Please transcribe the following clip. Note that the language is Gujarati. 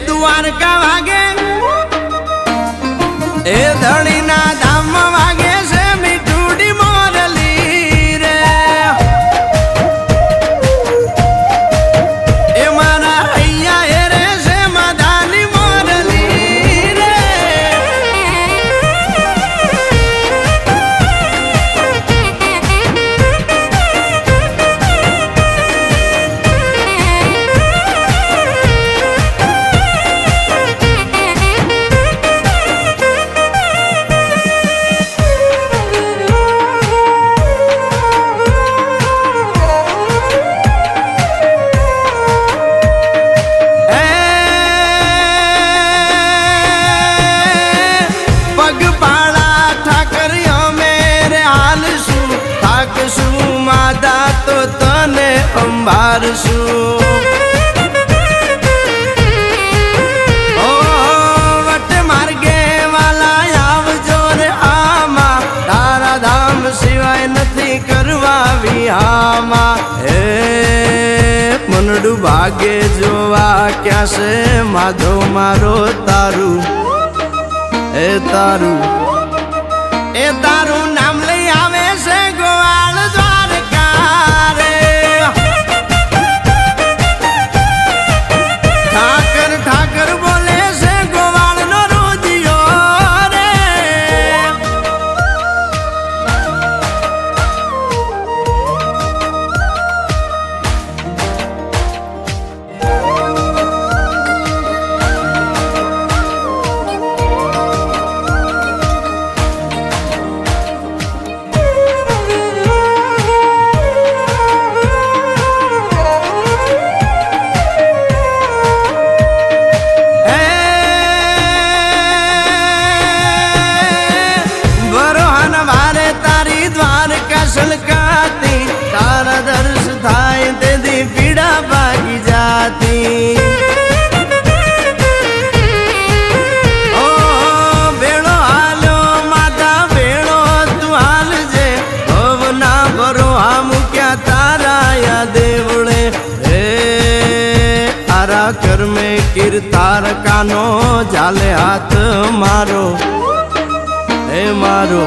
દ્વારકા વાગે એ ધણીના ધામ વાગે છે મીઠુડી મોરલી રે એ મારા અહીંયા એ રે છે માધાની મોરલી રે તો તને અંબારશું ઓ વટ માર્ગે વાલા આવજો રે આમાં તારા ધામ સિવાય નથી કરવા વિહામાં હે મનડું ભાગે જોવા ક્યાં છે માધો મારો તારું એ તારું નામ લઈ આવે છે ગોવાળ ઠાકર બોલે છે ગોવાળ નો રોજિયો રે સલકાતી તારા દર્શ થાય તેથી પીડા ભાગી જાતી ઓ ભેળો હાલ્યો માતા ભેળો તું હાલજે ભવના ભરો આ મૂક્યા તારા દેવળે હે તારા કર્મે કીર્તારકાનો જાલે હાથ મારો હે મારો